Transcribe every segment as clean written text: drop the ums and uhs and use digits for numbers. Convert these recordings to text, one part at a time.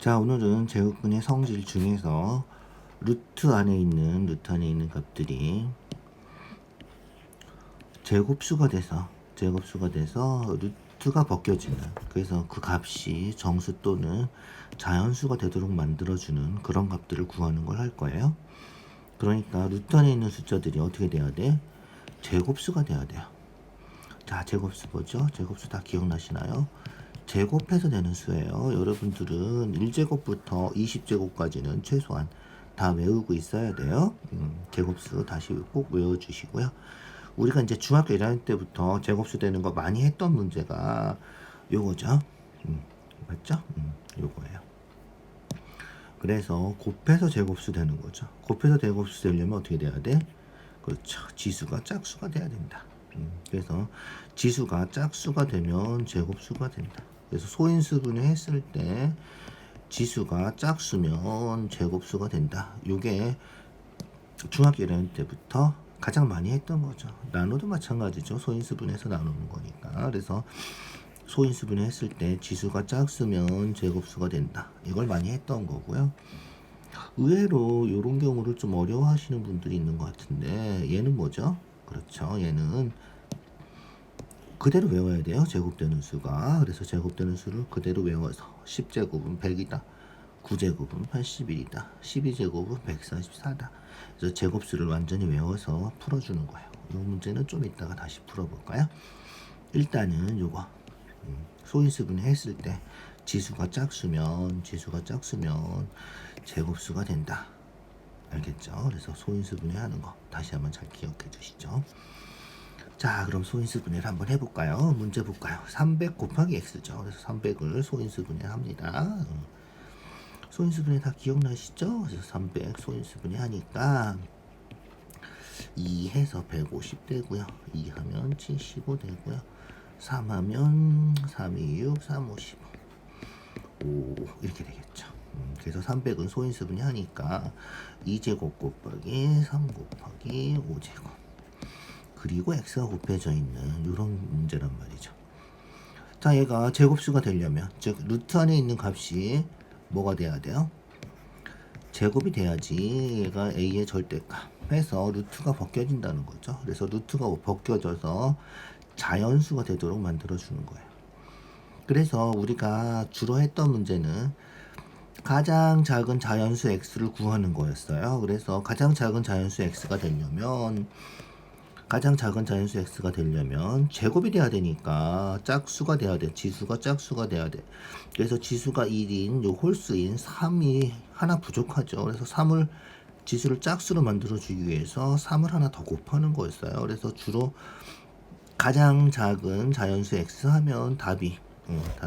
자, 오늘은 제곱근의 성질 중에서 루트 안에 있는 값들이 제곱수가 돼서 루트가 벗겨지는, 그래서 그 값이 정수 또는 자연수가 되도록 만들어주는 그런 값들을 구하는 걸 할 거예요. 그러니까 루트 안에 있는 숫자들이 어떻게 돼야 돼? 제곱수가 돼야 돼요. 자, 제곱수 뭐죠? 제곱수 다 기억나시나요? 제곱해서 되는 수예요. 여러분들은 1제곱부터 20제곱까지는 최소한 다 외우고 있어야 돼요. 제곱수 다시 꼭 외워주시고요. 우리가 이제 중학교 1학년 때부터 제곱수 되는 거 많이 했던 문제가 요거죠. 맞죠? 요거예요. 그래서 곱해서 제곱수 되는 거죠. 곱해서 제곱수 되려면 어떻게 돼야 돼? 그렇죠. 지수가 짝수가 돼야 된다. 그래서 지수가 짝수가 되면 제곱수가 된다. 그래서 소인수분해 했을 때 지수가 짝수면 제곱수가 된다. 요게 중학교 1학년 때부터 가장 많이 했던 거죠. 나눠도 마찬가지죠. 소인수분해서 나누는 거니까. 그래서 소인수분해 했을 때 지수가 짝수면 제곱수가 된다. 이걸 많이 했던 거고요. 의외로 이런 경우를 좀 어려워하시는 분들이 있는 것 같은데, 얘는 뭐죠? 그렇죠. 얘는 그대로 외워야 돼요. 제곱되는 수가. 그래서 제곱되는 수를 그대로 외워서 10제곱은 100이다. 9제곱은 81이다. 12제곱은 144다. 그래서 제곱수를 완전히 외워서 풀어주는 거예요. 이 문제는 좀 이따가 다시 풀어볼까요? 일단은 요거 소인수분해 했을 때 지수가 짝수면 제곱수가 된다. 알겠죠? 그래서 소인수분해 하는 거 다시 한번 잘 기억해 주시죠. 자, 그럼 소인수분해를 한번 해볼까요? 문제 볼까요? 300 곱하기 x죠. 그래서 300을 소인수분해 합니다. 소인수분해 다 기억나시죠? 그래서 300 소인수분해 하니까 2 해서 150 되고요. 2 하면 75 되고요. 3 하면 3, 2, 6, 3, 5, 15. 5 이렇게 되겠죠. 그래서 300은 소인수분해 하니까 2제곱 곱하기 3 곱하기 5제곱. 그리고 x가 곱해져 있는 이런 문제란 말이죠. 자, 얘가 제곱수가 되려면, 즉 루트 안에 있는 값이 뭐가 돼야 돼요? 제곱이 돼야지 얘가 a의 절대값 해서 루트가 벗겨진다는 거죠. 그래서 루트가 벗겨져서 자연수가 되도록 만들어주는 거예요. 그래서 우리가 주로 했던 문제는 가장 작은 자연수 x를 구하는 거였어요. 그래서 가장 작은 자연수 x가 되려면 제곱이 돼야 되니까 짝수가 돼야 돼. 지수가 짝수가 돼야 돼. 그래서 지수가 1인 요 홀수인 3이 하나 부족하죠. 그래서 3을 지수를 짝수로 만들어주기 위해서 3을 하나 더 곱하는 거였어요. 그래서 주로 가장 작은 자연수 x 하면 답이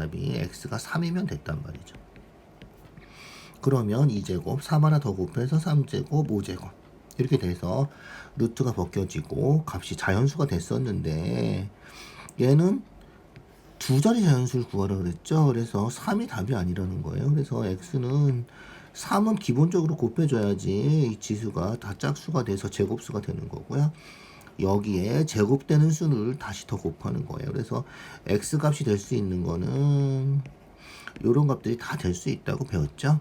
x가 3이면 됐단 말이죠. 그러면 2제곱 3 하나 더 곱해서 3제곱 5제곱 이렇게 돼서 루트가 벗겨지고 값이 자연수가 됐었는데, 얘는 두 자리 자연수를 구하라 그랬죠. 그래서 3이 답이 아니라는 거예요. 그래서 x는 3은 기본적으로 곱해줘야지 이 지수가 다 짝수가 돼서 제곱수가 되는 거고요. 여기에 제곱되는 수를 다시 더 곱하는 거예요. 그래서 x 값이 될 수 있는 거는 요런 값들이 다 될 수 있다고 배웠죠.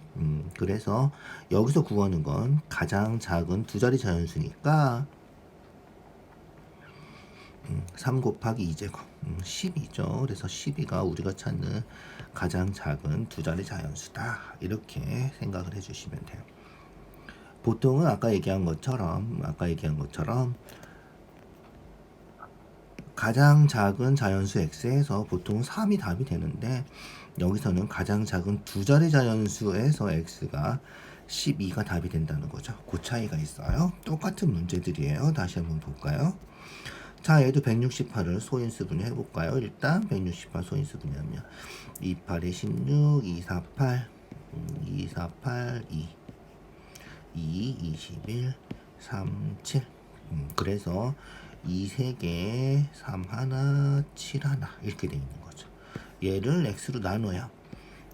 그래서 여기서 구하는 건 가장 작은 두 자리 자연수니까 3 곱하기 2제곱 12죠. 그래서 12가 우리가 찾는 가장 작은 두 자리 자연수다. 이렇게 생각을 해주시면 돼요. 보통은 아까 얘기한 것처럼 가장 작은 자연수 x에서 보통 3이 답이 되는데, 여기서는 가장 작은 두 자리 자연수에서 x가 12가 답이 된다는 거죠. 그 차이가 있어요. 똑같은 문제들이에요. 다시 한번 볼까요? 자, 얘도 168을 소인수분해 해볼까요? 일단 168 소인수분해 하면 28에 16, 248, 248, 2, 21, 3, 7. 그래서 2, 3개, 3 하나, 7 하나 이렇게 돼 있는 거죠. 얘를 x로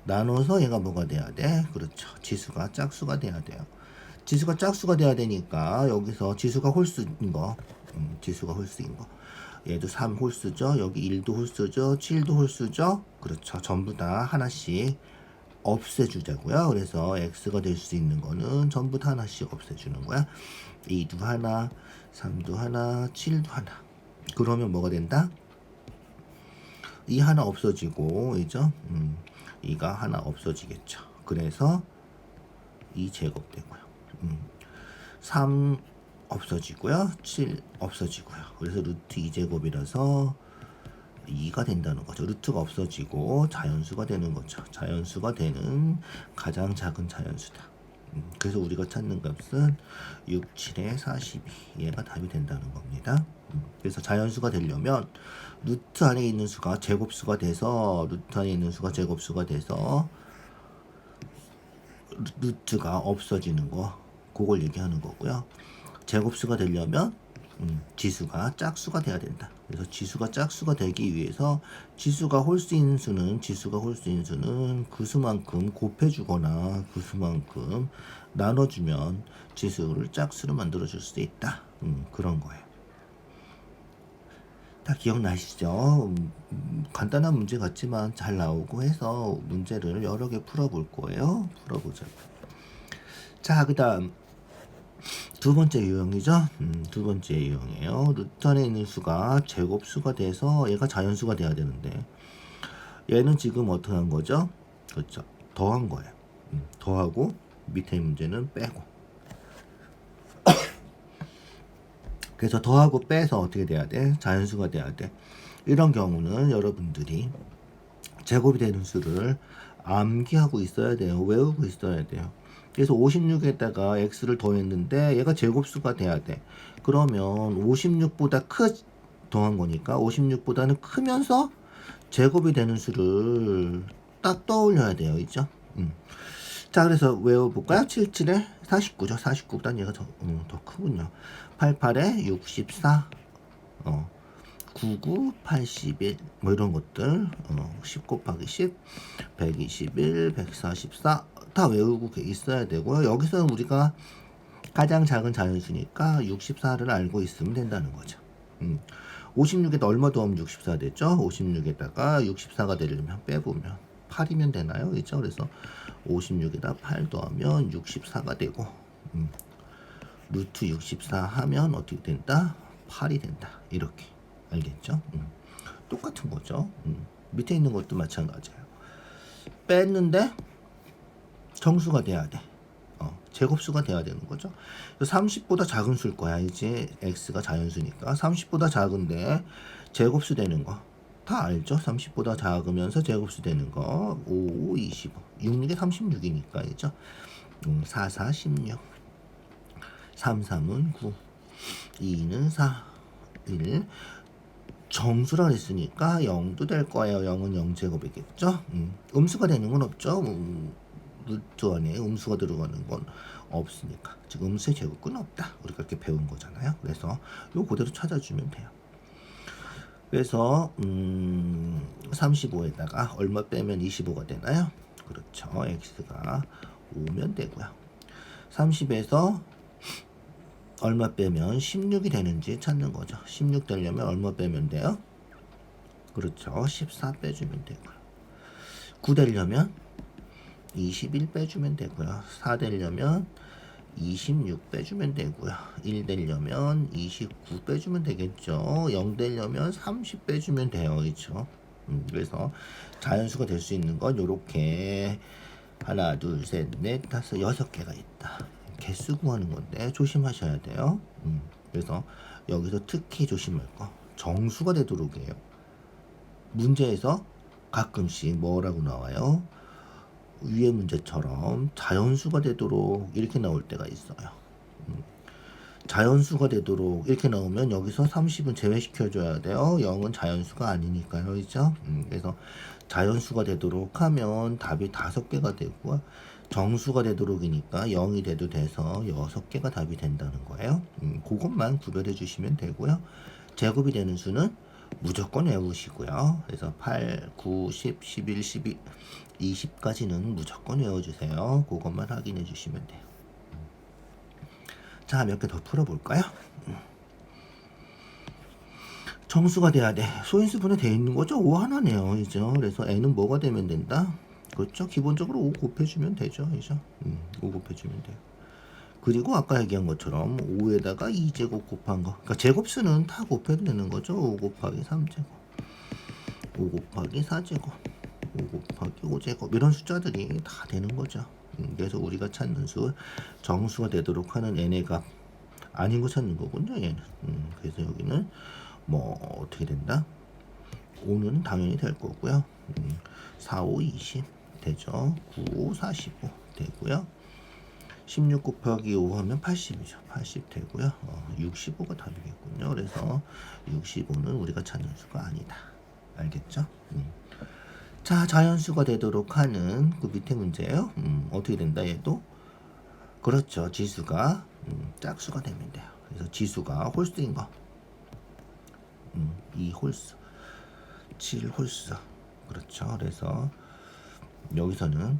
나눠서 얘가 뭐가 돼야 돼? 그렇죠. 지수가 짝수가 돼야 돼요. 지수가 짝수가 돼야 되니까 여기서 지수가 홀수인 거, 얘도 3 홀수죠. 여기 1도 홀수죠. 7도 홀수죠. 그렇죠. 전부 다 하나씩 없애주자고요. 그래서 x가 될 수 있는 거는 전부 다 하나씩 없애주는 거야. 2도 하나, 3도 하나, 7도 하나. 그러면 뭐가 된다? 2 하나 없어지고, 그죠? 2가 하나 없어지겠죠. 그래서 2 제곱되고요. 3 없어지고요. 7 없어지고요. 그래서 루트 2제곱이라서 2가 된다는 거죠. 루트가 없어지고 자연수가 되는 거죠. 자연수가 되는 가장 작은 자연수다. 그래서 우리가 찾는 값은 6, 7에 42. 얘가 답이 된다는 겁니다. 그래서 자연수가 되려면 루트 안에 있는 수가 제곱수가 돼서 루트 안에 있는 수가 제곱수가 돼서 루트가 없어지는 거, 그걸 얘기하는 거고요. 제곱수가 되려면 지수가 짝수가 돼야 된다. 그래서 지수가 짝수가 되기 위해서 지수가 홀수 있는 수는 그 수만큼 곱해주거나 그 수만큼 나눠주면 지수를 짝수로 만들어줄 수 있다. 그런 거예요. 다 기억나시죠? 간단한 문제 같지만 잘 나오고 해서 문제를 여러 개 풀어볼 거예요. 풀어보자고. 자, 그 다음 두 번째 유형이죠. 두 번째 유형이에요. 루트 안에 있는 수가 제곱수가 돼서 얘가 자연수가 돼야 되는데 얘는 지금 어떻게 한 거죠? 그렇죠. 더한 거예요. 더하고 밑에 문제는 빼고. 그래서 더하고 빼서 어떻게 돼야 돼? 자연수가 돼야 돼. 이런 경우는 여러분들이 제곱이 되는 수를 암기하고 있어야 돼요. 외우고 있어야 돼요. 그래서 56에다가 x를 더했는데 얘가 제곱수가 돼야 돼. 그러면 56보다 더한 거니까 56보다는 크면서 제곱이 되는 수를 딱 떠올려야 돼요. 있죠? 자, 그래서 외워볼까요? 77에 49죠. 49보다는 얘가 더 크군요. 88에 64, 99, 81, 뭐 이런 것들, 10 곱하기 10, 121, 144, 다 외우고 있어야 되고요. 여기서는 우리가 가장 작은 자연수니까 64를 알고 있으면 된다는 거죠. 56에다 얼마 더하면 64 됐죠? 56에다가 64가 되려면 빼보면 8이면 되나요? 그렇죠? 그래서 56에다 8 더하면 64가 되고, 루트 64 하면 어떻게 된다? 8이 된다. 이렇게. 알겠죠? 똑같은 거죠. 밑에 있는 것도 마찬가지예요. 뺐는데 정수가 돼야 돼. 제곱수가 돼야 되는 거죠. 30보다 작은 수일 거야. 이제 x가 자연수니까 30보다 작은데 제곱수 되는 거 다 알죠? 30보다 작으면서 제곱수 되는 거 5, 25, 66에 36이니까 그죠? 4, 4, 16, 3, 3은 9, 2는 4, 1. 정수라 했으니까 0도 될 거예요. 0은 0제곱이겠죠? 음수가 되는 건 없죠? 루트 안에 음수가 들어가는 건 없으니까. 지금 음수의 제곱은 없다. 우리가 이렇게 배운 거잖아요. 그래서 요 그대로 찾아주면 돼요. 그래서 35에다가 얼마 빼면 25가 되나요? 그렇죠. x가 5면 되고요. 30에서 얼마 빼면 16이 되는지 찾는 거죠. 16 되려면 얼마 빼면 돼요? 그렇죠. 14 빼주면 되고요. 9 되려면 21 빼주면 되고요. 4 되려면 26 빼주면 되고요. 1 되려면 29 빼주면 되겠죠. 0 되려면 30 빼주면 돼요. 그렇죠? 그래서 자연수가 될 수 있는 건 요렇게 하나, 둘, 셋, 넷, 다섯, 6개가 있다. 개수 구하는 건데 조심하셔야 돼요. 그래서 여기서 특히 조심할 거 정수가 되도록 해요. 문제에서 가끔씩 뭐라고 나와요? 위의 문제처럼 자연수가 되도록 이렇게 나올 때가 있어요. 자연수가 되도록 이렇게 나오면 여기서 30은 제외시켜줘야 돼요. 0은 자연수가 아니니까요. 그죠? 그래서 자연수가 되도록 하면 답이 5개가 되고 정수가 되도록이니까 0이 돼도 돼서 6개가 답이 된다는 거예요. 그것만 구별해 주시면 되고요. 제곱이 되는 수는 무조건 외우시고요. 그래서 8, 9, 10, 11, 12, 20까지는 무조건 외워주세요. 그것만 확인해 주시면 돼요. 자, 몇 개 더 풀어볼까요? 정수가 돼야 돼. 소인수분해 되어 있는 거죠? 5 하나네요. 그죠? 그래서 n은 뭐가 되면 된다? 그렇죠. 기본적으로 5 곱해주면 되죠. 그죠? 5 곱해주면 돼요. 그리고 아까 얘기한 것처럼 5에다가 2제곱 곱한 거. 그러니까 제곱수는 다 곱해도 되는 거죠. 5 곱하기 3제곱, 5 곱하기 4제곱, 5 곱하기 5제곱 이런 숫자들이 다 되는 거죠. 그래서 우리가 찾는 수 정수가 되도록 하는 n의 값 아닌 거 찾는 거군요. 얘는. 그래서 여기는 뭐 어떻게 된다? 5는 당연히 될 거고요. 4, 5, 20 되죠. 9, 5, 45 되고요. 16 곱하기 5 하면 80이죠. 80 되고요. 65가 답이겠군요. 그래서 65는 우리가 찾는 수가 아니다. 알겠죠? 자, 자연수가 되도록 하는 그 밑에 문제예요. 어떻게 된다 얘도? 그렇죠. 지수가 짝수가 되면 돼요. 그래서 지수가 홀수인 거. 2 홀수, 7 홀수. 그렇죠. 그래서 여기서는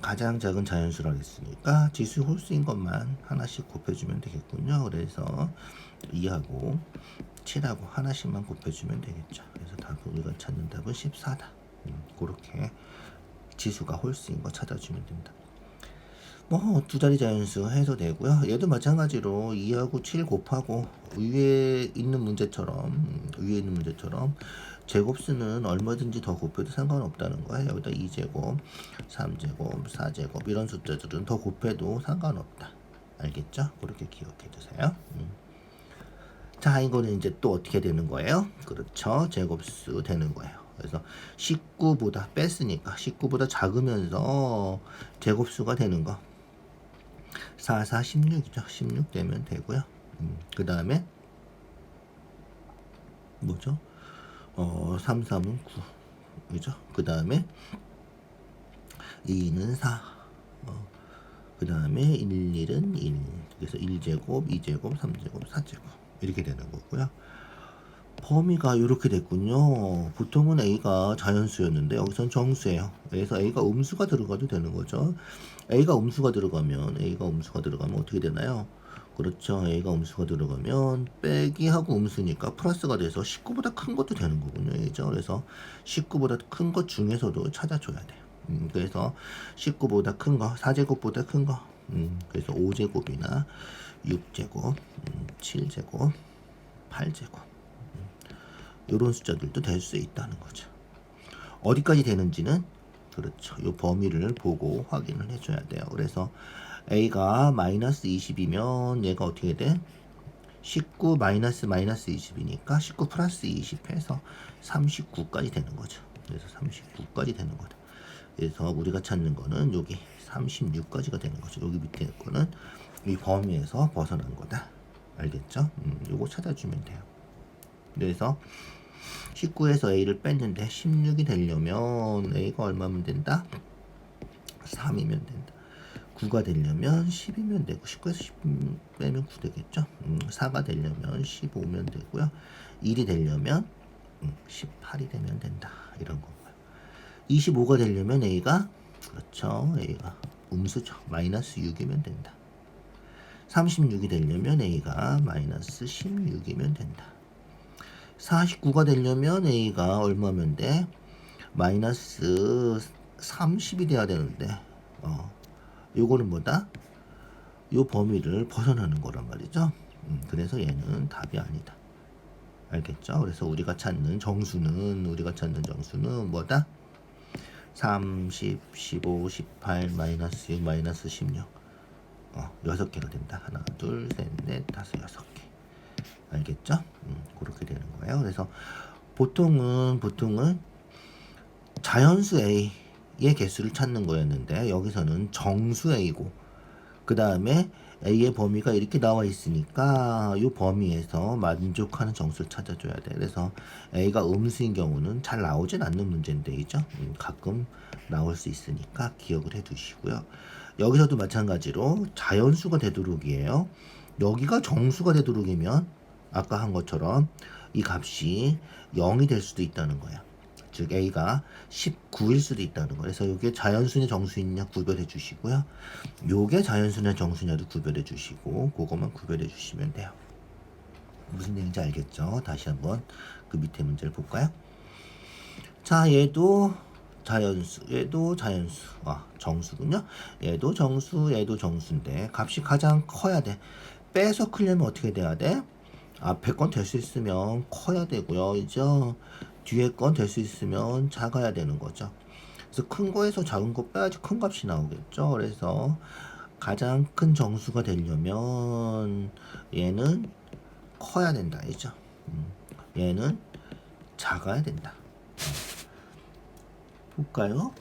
가장 작은 자연수라고 했으니까 지수 홀수인 것만 하나씩 곱해주면 되겠군요. 그래서 2하고 7하고 하나씩만 곱해주면 되겠죠. 그래서 답은 우리가 찾는 답은 14다. 그렇게 지수가 홀수인 거 찾아주면 된다. 뭐 두 자리 자연수 해도 되고요. 얘도 마찬가지로 2하고 7 곱하고 위에 있는 문제처럼 제곱수는 얼마든지 더 곱해도 상관없다는 거예요. 여기다 2제곱, 3제곱, 4제곱 이런 숫자들은 더 곱해도 상관없다. 알겠죠? 그렇게 기억해 주세요. 자, 이거는 이제 또 어떻게 되는 거예요? 그렇죠. 제곱수 되는 거예요. 그래서 19보다 뺐으니까 19보다 작으면서 제곱수가 되는 거. 4, 4, 16이죠. 16 되면 되고요. 그 다음에 뭐죠? 3, 3은 9. 그죠? 그 다음에 2는 4. 그 다음에 1, 1은 1. 그래서 1제곱, 2제곱, 3제곱, 4제곱. 이렇게 되는 거고요. 범위가 이렇게 됐군요. 보통은 A가 자연수였는데 여기선 정수예요. 그래서 A가 음수가 들어가도 되는 거죠. A가 음수가 들어가면 어떻게 되나요? 그렇죠. A가 음수가 들어가면 빼기하고 음수니까 플러스가 돼서 19보다 큰 것도 되는 거군요. 그죠? 그래서 19보다 큰 것 중에서도 찾아줘야 돼요. 그래서 19보다 큰 거, 4제곱보다 큰 거. 그래서 5제곱이나 6제곱, 7제곱, 8제곱. 이런 숫자들도 될 수 있다는 거죠. 어디까지 되는지는 그렇죠. 이 범위를 보고 확인을 해줘야 돼요. 그래서 A가 마이너스 20이면 얘가 어떻게 돼? 19 마이너스 20이니까 19 플러스 20 해서 39까지 되는 거죠. 그래서 39까지 되는 거다. 그래서 우리가 찾는 거는 여기 36까지가 되는 거죠. 여기 밑에 거는 이 범위에서 벗어난 거다. 알겠죠? 요거 찾아주면 돼요. 그래서 19에서 A를 뺐는데 16이 되려면 A가 얼마면 된다? 3이면 된다. 9가 되려면 10이면 되고 19에서 10 빼면 9 되겠죠. 4가 되려면 15면 되고요. 1이 되려면 18이 되면 된다. 이런 건가요. 25가 되려면 A가 그렇죠. A가 음수죠. 마이너스 6이면 된다. 36이 되려면 A가 마이너스 16이면 된다. 49가 되려면 A가 얼마면 돼? 마이너스 30이 돼야 되는데 요거는 뭐다? 요 범위를 벗어나는 거란 말이죠. 그래서 얘는 답이 아니다. 알겠죠? 그래서 우리가 찾는 정수는 뭐다? 30, 15, 18, 마이너스 6, 마이너스 16 6개가 된다. 하나, 둘, 셋, 넷, 다섯, 6개. 알겠죠? 그렇게 되는 거예요. 그래서 보통은 자연수 A의 개수를 찾는 거였는데 여기서는 정수 A고 그 다음에 A의 범위가 이렇게 나와 있으니까 이 범위에서 만족하는 정수를 찾아줘야 돼. 그래서 A가 음수인 경우는 잘 나오진 않는 문제인데 이죠? 가끔 나올 수 있으니까 기억을 해 두시고요. 여기서도 마찬가지로 자연수가 되도록이에요. 여기가 정수가 되도록이면 아까 한 것처럼 이 값이 0이 될 수도 있다는 거야. 즉 A가 19일 수도 있다는 거예요. 그래서 이게 자연수냐 정수냐 구별해 주시고요. 요게 자연수냐 정수냐도 구별해 주시고 그것만 구별해 주시면 돼요. 무슨 내용인지 알겠죠? 다시 한번 그 밑에 문제를 볼까요? 자, 얘도 자연수, 얘도 자연수, 정수군요. 얘도 정수, 얘도 정수인데 값이 가장 커야 돼. 빼서 크려면 어떻게 돼야 돼? 앞에 건 될 수 있으면 커야 되고요. 이제 뒤에 건 될 수 있으면 작아야 되는 거죠. 그래서 큰 거에서 작은 거 빼야지 큰 값이 나오겠죠. 그래서 가장 큰 정수가 되려면 얘는 커야 된다, 이죠. 얘는 작아야 된다. 볼까요?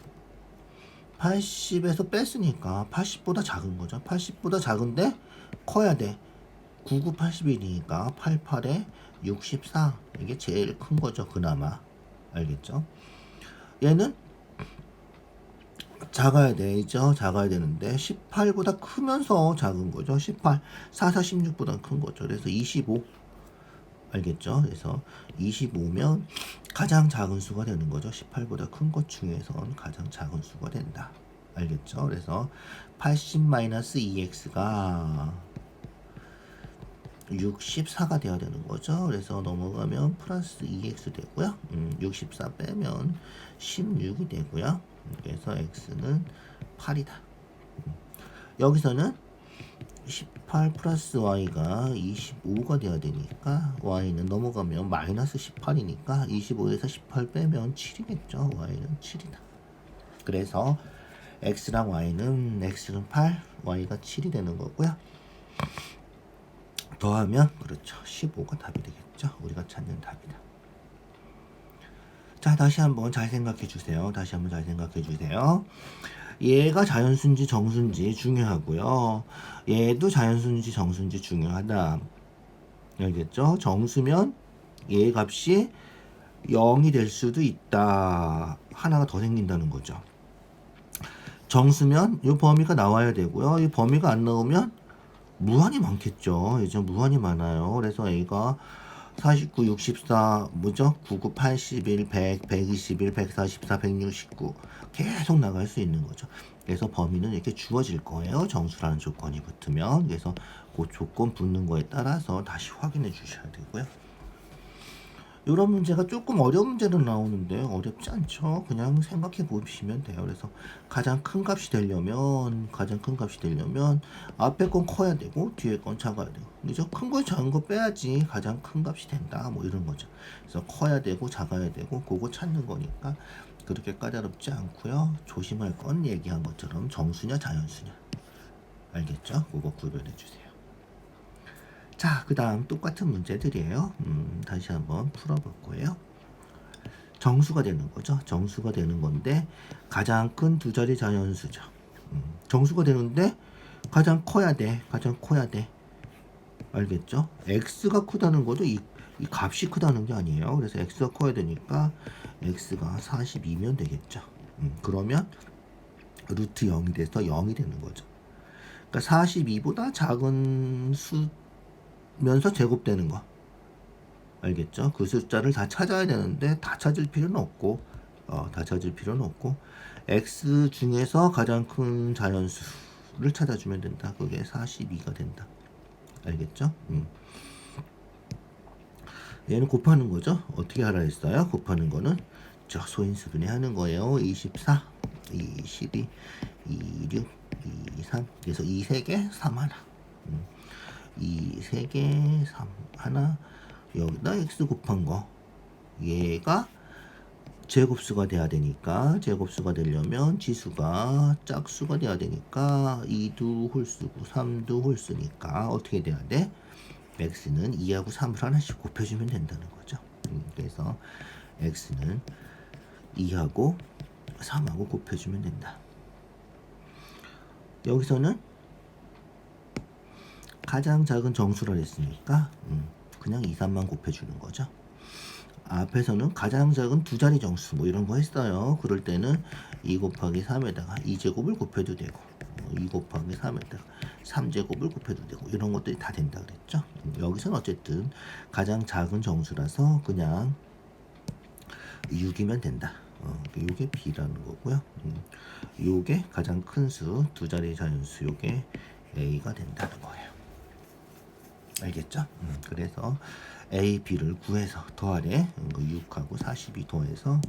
80에서 뺐으니까 80보다 작은 거죠. 80보다 작은데 커야 돼. 99, 81이니까 88에 64. 이게 제일 큰 거죠, 그나마. 알겠죠? 얘는 작아야 되죠. 작아야 되는데 18보다 크면서 작은 거죠. 18, 4, 4, 16보다 큰 거죠. 그래서 25. 알겠죠? 그래서 25면 가장 작은 수가 되는 거죠. 18보다 큰 것 중에선 가장 작은 수가 된다. 알겠죠? 그래서 80-2x가 64가 돼야 되는 거죠. 그래서 넘어가면 플러스 2x 되고요. 64 빼면 16이 되고요. 그래서 x는 8이다. 여기서는 18 플러스 y가 25가 돼야 되니까 y는 넘어가면 마이너스 18이니까 25에서 18 빼면 7이겠죠. y는 7이다. 그래서 x랑 y는 x는 8, y가 7이 되는 거고요. 더하면 그렇죠. 15가 답이 되겠죠. 우리가 찾는 답이다. 자, 다시 한번 잘 생각해 주세요. 다시 한번 잘 생각해 주세요. 얘가 자연수인지 정수인지 중요하고요. 얘도 자연수인지 정수인지 중요하다. 알겠죠? 정수면 얘 값이 0이 될 수도 있다. 하나가 더 생긴다는 거죠. 정수면 이 범위가 나와야 되고요. 이 범위가 안 나오면 무한히 많겠죠. 이제 무한히 많아요. 그래서 A가 49, 64, 뭐죠? 99, 81, 100, 121, 144, 169 계속 나갈 수 있는 거죠. 그래서 범위는 이렇게 주어질 거예요. 정수라는 조건이 붙으면. 그래서 그 조건 붙는 거에 따라서 다시 확인해 주셔야 되고요. 이런 문제가 조금 어려운 문제로 나오는데 어렵지 않죠. 그냥 생각해 보시면 돼요. 그래서 가장 큰 값이 되려면 앞에 건 커야 되고 뒤에 건 작아야 되고, 그죠? 큰 거 작은 거 빼야지 가장 큰 값이 된다. 뭐 이런 거죠. 그래서 커야 되고 작아야 되고 그거 찾는 거니까 그렇게 까다롭지 않고요. 조심할 건 얘기한 것처럼 정수냐 자연수냐. 알겠죠? 그거 구별해 주세요. 자, 그 다음 똑같은 문제들이에요. 다시 한번 풀어볼 거예요. 정수가 되는 거죠. 정수가 되는 건데 가장 큰 두 자리 자연수죠. 정수가 되는데 가장 커야 돼. 가장 커야 돼. 알겠죠? x가 크다는 거죠. 이 값이 크다는 게 아니에요. 그래서 x가 커야 되니까 x가 42면 되겠죠. 그러면 루트 0이 돼서 0이 되는 거죠. 그러니까 42보다 작은 수 면서 제곱되는 거. 알겠죠? 그 숫자를 다 찾아야 되는데 다 찾을 필요는 없고 x 중에서 가장 큰 자연수를 찾아주면 된다. 그게 42가 된다. 알겠죠? 얘는 곱하는 거죠. 어떻게 하라 했어요? 곱하는 거는 저 소인수분해 하는 거예요. 24, 22, 26, 23. 그래서 2, 3개, 3 하나. 2, 3개, 3 하나. 여기다 x 곱한 거. 얘가 제곱수가 돼야 되니까, 제곱수가 되려면 지수가 짝수가 돼야 되니까 2도 홀수고 3도 홀수니까 어떻게 돼야 돼? x는 2하고 3을 하나씩 곱해주면 된다는 거죠. 그래서 x는 2하고 3하고 곱해주면 된다. 여기서는 가장 작은 정수라 했으니까 그냥 2, 3만 곱해주는 거죠. 앞에서는 가장 작은 두 자리 정수 뭐 이런 거 했어요. 그럴 때는 2 곱하기 3에다가 2제곱을 곱해도 되고 2 곱하기 3에다가 3제곱을 곱해도 되고 이런 것들이 다 된다 그랬죠. 여기서는 어쨌든 가장 작은 정수라서 그냥 6이면 된다. 요게 B라는 거고요. 요게 가장 큰 수 두 자리 자연수 요게 A가 된다는 거예요. 알겠죠? 그래서 A, B를 구해서 더하래 6하고 42 더해서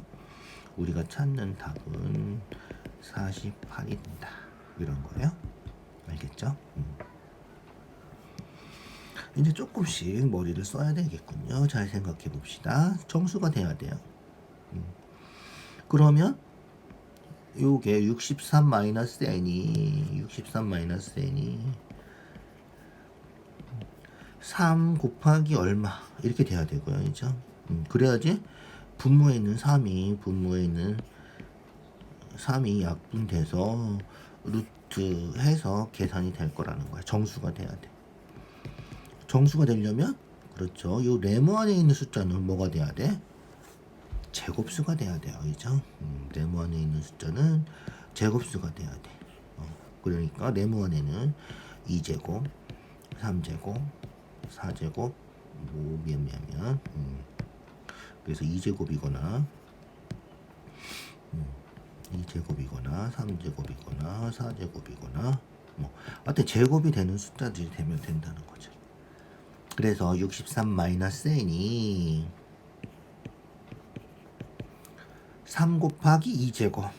우리가 찾는 답은 48이 된다. 이런 거예요. 알겠죠? 이제 조금씩 머리를 써야 되겠군요. 잘 생각해 봅시다. 정수가 돼야 돼요. 그러면 요게 63-n이 3 곱하기 얼마 이렇게 돼야 되고요. 그죠? 그래야지 분모에 있는 3이 약분돼서 루트 해서 계산이 될 거라는 거야. 정수가 돼야 돼. 정수가 되려면 그렇죠. 요 네모 안에 있는 숫자는 뭐가 돼야 돼? 제곱수가 돼야 돼요. 그죠? 네모 안에 있는 숫자는 제곱수가 돼야 돼. 그러니까 네모 안에는 2제곱, 3제곱, 4제곱, 뭐 미면 그래서 2제곱이거나 2제곱이거나 3제곱이거나 4제곱이거나 뭐 하여튼 제곱이 되는 숫자들이 되면 된다는 거죠. 그래서 63-n이 3 곱하기 2제곱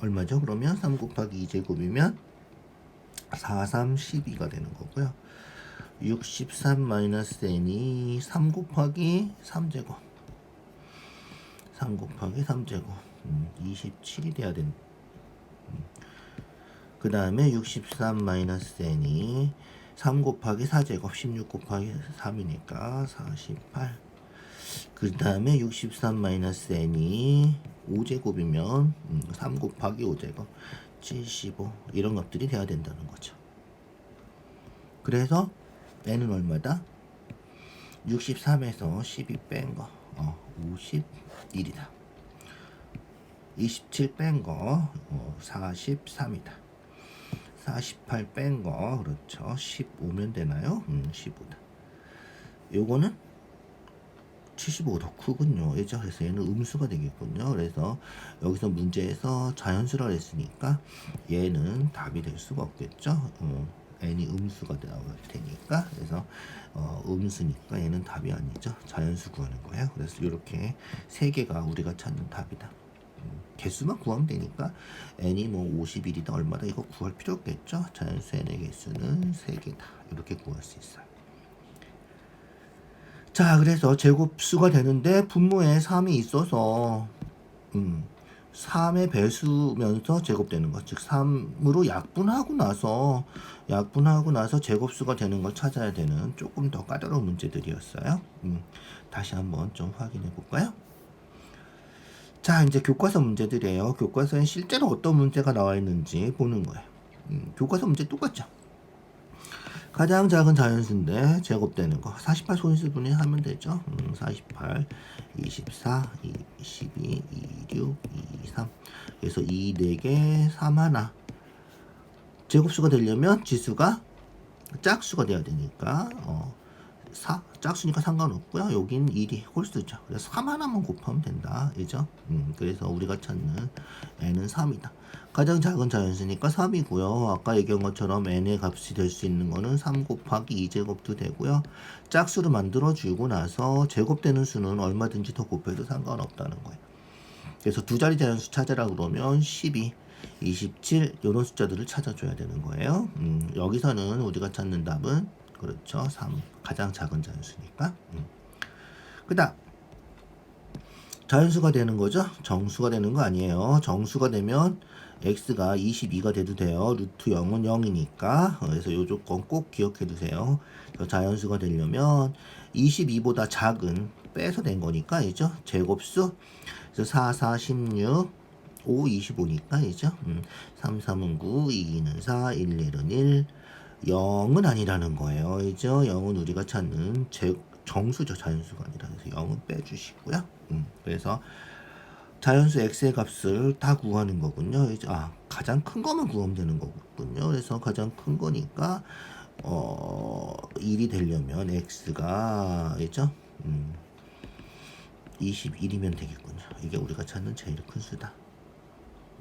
얼마죠? 그러면 3 곱하기 2제곱이면 4, 3, 12가 되는 거고요. 63-n이 3 곱하기 3제곱 3 곱하기 3제곱 27이 돼야 된다. 그 다음에 63-n이 3 곱하기 4제곱 16 곱하기 3이니까 48. 그 다음에 63-n이 5제곱이면 3 곱하기 5제곱 75 이런 것들이 돼야 된다는 거죠. 그래서 n은 얼마다? 63에서 12 뺀 거 51이다. 27 뺀 거 43이다. 48 뺀 거 그렇죠. 15면 되나요? 15다. 요거는 75도 더 크군요. 그래서 얘는 음수가 되겠군요. 그래서 여기서 문제에서 자연수라 했으니까 얘는 답이 될 수가 없겠죠. n이 음수가 나올 테니까. 그래서 음수니까 얘는 답이 아니죠. 자연수 구하는 거예요. 그래서 이렇게 세 개가 우리가 찾는 답이다. 개수만 구하면 되니까 n이 뭐 51이다 얼마다 이거 구할 필요 없겠죠. 자연수 n의 개수는 3개다. 이렇게 구할 수 있어요. 자, 그래서 제곱수가 되는데 분모에 3이 있어서 3의 배수면서 제곱되는 것. 즉 3으로 약분하고 나서 제곱수가 되는 걸 찾아야 되는 조금 더 까다로운 문제들이었어요. 다시 한번 좀 확인해 볼까요? 자, 이제 교과서 문제들이에요. 교과서에 실제로 어떤 문제가 나와 있는지 보는 거예요. 교과서 문제 똑같죠? 가장 작은 자연수인데 제곱되는 거 48 소인수분해 하면 되죠. 48, 24, 22, 26, 23 그래서 2, 4개, 3 하나 제곱수가 되려면 지수가 짝수가 돼야 되니까 4 짝수니까 상관없고요. 여긴 1이 홀수죠. 그래서 3 하나만 곱하면 된다. 그죠? 그래서 우리가 찾는 n은 3이다. 가장 작은 자연수니까 3이고요. 아까 얘기한 것처럼 n의 값이 될 수 있는 거는 3 곱하기 2제곱도 되고요. 짝수를 만들어주고 나서 제곱되는 수는 얼마든지 더 곱해도 상관없다는 거예요. 그래서 두 자리 자연수 찾으라 그러면 12, 27 이런 숫자들을 찾아줘야 되는 거예요. 여기서는 우리가 찾는 답은 그렇죠. 3 가장 작은 자연수니까. 그 다음 자연수가 되는 거죠. 정수가 되는 거 아니에요. 정수가 되면 x가 22가 돼도 돼요. 루트 0은 0이니까. 그래서 이 조건 꼭 기억해 두세요. 자연수가 되려면 22보다 작은 빼서 된 거니까 이죠. 제곱수. 그래서 4, 4, 16 5, 25니까 이죠. 3, 3은 9, 2, 2는 4, 1, 1은 1 0은 아니라는 거예요. 이죠. 0은 우리가 찾는 정수죠. 자연수가 아니라. 그래서 0은 빼주시고요. 그래서 자연수 x의 값을 다 구하는 거군요. 이제 가장 큰 거만 구하면 되는 거군요. 그래서 가장 큰 거니까 1이 되려면 x가 있죠. 21이면 되겠군요. 이게 우리가 찾는 제일 큰 수다.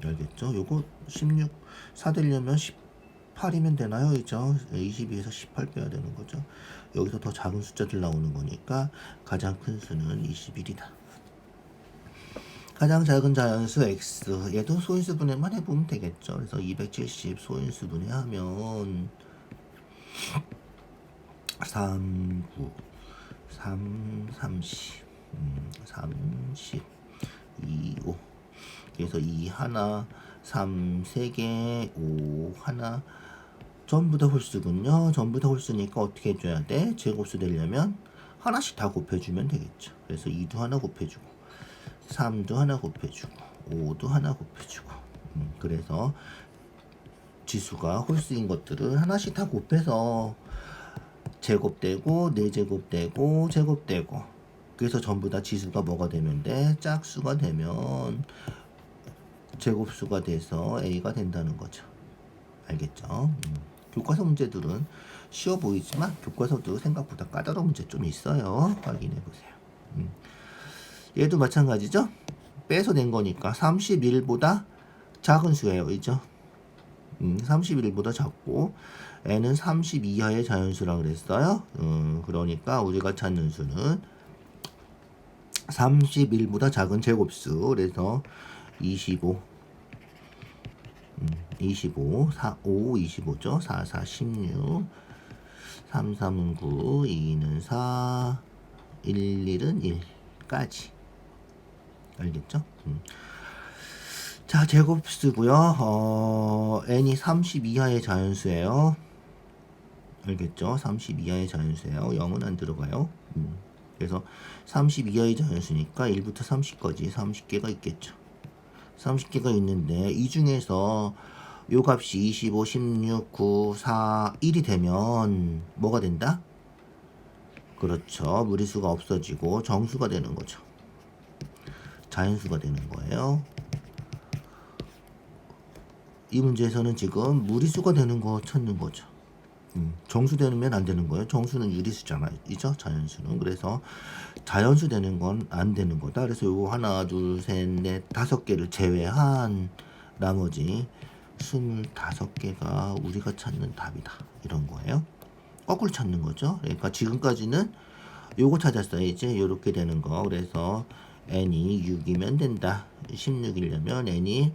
알겠죠? 요거 16 4 되려면 18이면 되나요? 그죠? 22에서 18 빼야 되는 거죠. 여기서 더 작은 숫자들 나오는 거니까 가장 큰 수는 21이다. 가장 작은 자연수 x 얘도 소인수 분해만 해보면 되겠죠. 그래서 270 소인수 분해하면 3, 9, 3, 30, 30, 2, 5 그래서 2 하나 3 3개 5 하나 전부 다 홀수군요. 전부 다 홀수니까 어떻게 해줘야 돼? 제곱수 되려면 하나씩 다 곱해주면 되겠죠. 그래서 2도 하나 곱해주고 3도 하나 곱해주고 5도 하나 곱해주고 그래서 지수가 홀수인 것들을 하나씩 다 곱해서 제곱되고 4제곱되고 제곱되고 그래서 전부 다 지수가 뭐가 되면 돼? 짝수가 되면 제곱수가 돼서 A가 된다는 거죠. 알겠죠? 교과서 문제들은 쉬워 보이지만 교과서도 생각보다 까다로운 문제 좀 있어요. 확인해 보세요. 얘도 마찬가지죠? 빼서 낸 거니까 31보다 작은 수예요. 그죠? 31보다 작고 n은 30 이하의 자연수라고 그랬어요. 그러니까 우리가 찾는 수는 31보다 작은 제곱수. 그래서 25 25 4 5 25죠. 4 4 16 3 3은 9 2는 4 1 1은 1까지 알겠죠? 자, 제곱수고요. n이 30 이하의 자연수예요. 알겠죠? 30 이하의 자연수예요. 0은 안 들어가요. 그래서 30 이하의 자연수니까 1부터 30까지 30개가 있겠죠. 30개가 있는데 이 중에서 요 값이 25, 16, 9, 4, 1이 되면 뭐가 된다? 그렇죠. 무리수가 없어지고 정수가 되는 거죠. 자연수가 되는 거예요. 이 문제에서는 지금 무리수가 되는 거 찾는 거죠. 정수 되면 안 되는 거예요. 정수는 유리수잖아요. 이죠? 자연수는. 그래서 자연수 되는 건 안 되는 거다. 그래서 요 하나, 둘, 셋, 넷, 5개를 제외한 나머지 25개가 우리가 찾는 답이다. 이런 거예요. 거꾸로 찾는 거죠. 그러니까 지금까지는 요거 찾았어요. 이제 요렇게 되는 거. 그래서 n이 6이면 된다. 16이려면 n이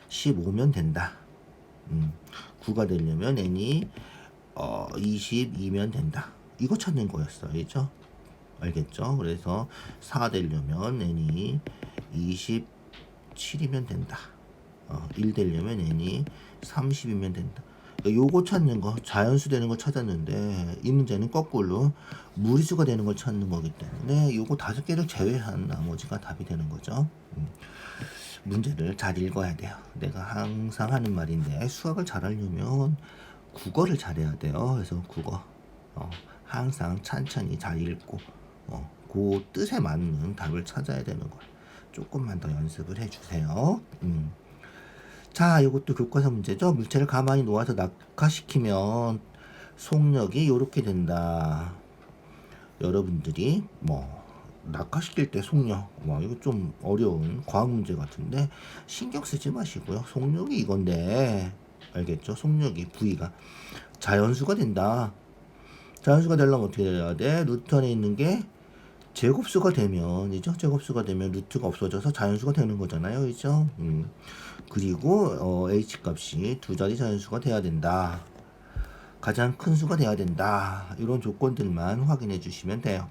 15면 된다. 9가 되려면 n이 22면 된다. 이거 찾는 거였어요. 그죠? 알겠죠? 그래서 4 되려면 n이 27이면 된다. 1 되려면 n이 30이면 된다. 요거 찾는 거, 자연수 되는 거 찾았는데 이 문제는 거꾸로 무리수가 되는 걸 찾는 거기 때문에 요거 5개를 제외한 나머지가 답이 되는 거죠. 문제를 잘 읽어야 돼요. 내가 항상 하는 말인데 수학을 잘하려면 국어를 잘해야 돼요. 그래서 국어 항상 찬찬히 잘 읽고 그 뜻에 맞는 답을 찾아야 되는 거예요. 조금만 더 연습을 해주세요. 자, 이것도 교과서 문제죠. 물체를 가만히 놓아서 낙하시키면 속력이 이렇게 된다. 여러분들이 낙하시킬 때 속력, 이거 좀 어려운 과학 문제 같은데 신경 쓰지 마시고요. 속력이 이건데 알겠죠? 속력이 V가 자연수가 된다. 자연수가 되려면 어떻게 돼야 돼? 루트 안에 있는 게 제곱수가 되면, 이죠? 제곱수가 되면 루트가 없어져서 자연수가 되는 거잖아요. 그죠? 그리고 h 값이 2자리 자연수가 돼야 된다. 가장 큰 수가 돼야 된다. 이런 조건들만 확인해 주시면 돼요.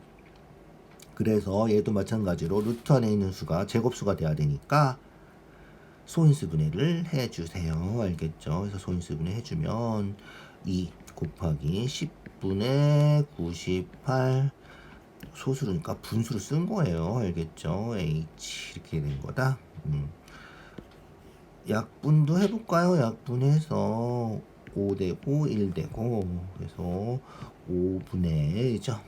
그래서 얘도 마찬가지로 루트 안에 있는 수가 제곱수가 돼야 되니까 소인수 분해를 해주세요. 알겠죠? 그래서 소인수 분해 해주면 2 곱하기 10분의 98 소수니까 분수를 쓴 거예요. 알겠죠? h 이렇게 된 거다. 약분도 해볼까요? 약분해서 5 되고 1 되고 그래서 5분의 1이죠.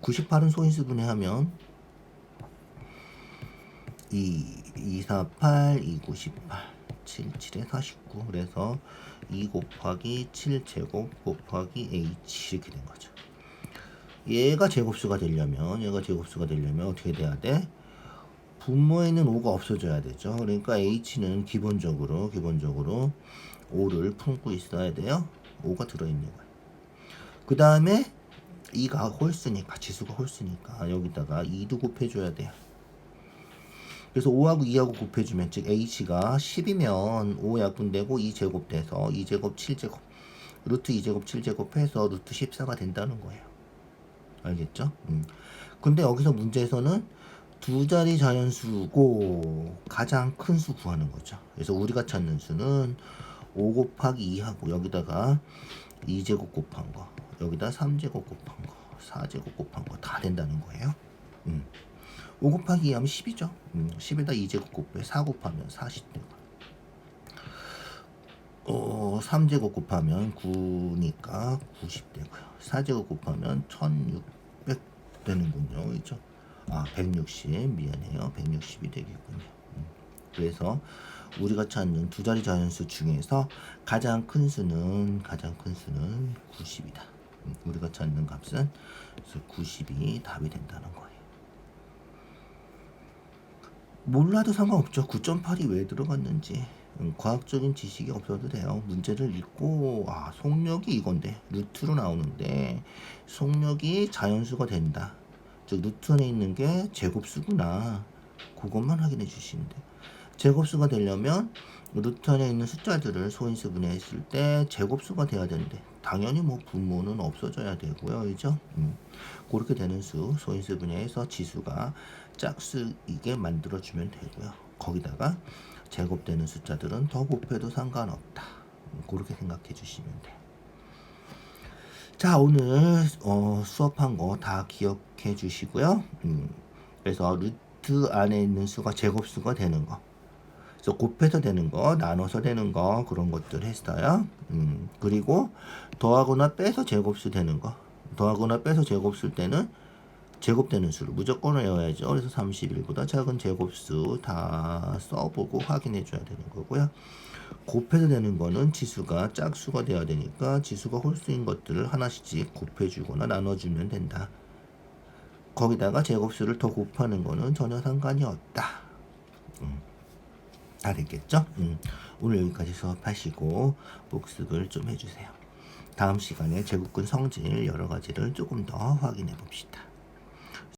98은 소인수 분해하면 2, 4, 8, 2, 9, 18, 7, 7에 49 그래서 2 곱하기 7 제곱 곱하기 h 이렇게 된 거죠. 얘가 제곱수가 되려면 어떻게 돼야 돼? 분모에는 5가 없어져야 되죠. 그러니까 h는 기본적으로 5를 품고 있어야 돼요. 5가 들어있는 거예요. 그 다음에 2가 홀수니까 지수가 홀수니까 여기다가 2도 곱해줘야 돼요. 그래서 5하고 2하고 곱해주면 즉 h가 10이면 5약분되고 2제곱 돼서 2제곱 7제곱 루트 2제곱 7제곱 해서 루트 14가 된다는 거예요. 알겠죠? 근데 여기서 문제에서는 두 자리 자연수고 가장 큰 수 구하는 거죠. 그래서 우리가 찾는 수는 5 곱하기 2하고 여기다가 2제곱 곱한 거, 여기다 3제곱 곱한 거, 4제곱 곱한 거 다 된다는 거예요. 5 곱하기 2 하면 10이죠. 10에다 2제곱 곱해 4 곱하면 40 되고 3제곱 곱하면 9니까 90 되고요. 4제곱 곱하면 1600 되는군요. 그죠? 160 미안해요. 160이 되겠군요. 그래서 우리가 찾는 두 자리 자연수 중에서 가장 큰 수는 90이다. 우리가 찾는 값은 90이 답이 된다는 거예요. 몰라도 상관없죠. 9.8이 왜 들어갔는지. 과학적인 지식이 없어도 돼요. 문제를 읽고 속력이 이건데 루트로 나오는데 속력이 자연수가 된다. 즉 루트 안에 있는 게 제곱수구나. 그것만 확인해 주시면 돼요. 제곱수가 되려면 루트 안에 있는 숫자들을 소인수 분해했을 때 제곱수가 돼야 되는데 당연히 뭐 분모는 없어져야 되고요. 그죠? 그렇게 되는 수 소인수 분해해서 지수가 짝수이게 만들어주면 되고요. 거기다가 제곱되는 숫자들은 더 곱해도 상관없다. 그렇게 생각해 주시면 돼요. 자, 오늘 수업한 거 다 기억해 주시고요. 그래서 루트 안에 있는 수가 제곱수가 되는 거, 그래서 곱해서 되는 거, 나눠서 되는 거, 그런 것들 했어요. 그리고 더하거나 빼서 제곱수 되는 거, 더하거나 빼서 제곱수일 때는 제곱되는 수를 무조건 외워야죠. 그래서 31보다 작은 제곱수 다 써보고 확인해 줘야 되는 거고요. 곱해서 되는 거는 지수가 짝수가 돼야 되니까 지수가 홀수인 것들을 하나씩 곱해주거나 나눠주면 된다. 거기다가 제곱수를 더 곱하는 거는 전혀 상관이 없다. 다 됐겠죠? 오늘 여기까지 수업하시고 복습을 좀 해주세요. 다음 시간에 제곱근 성질 여러 가지를 조금 더 확인해 봅시다.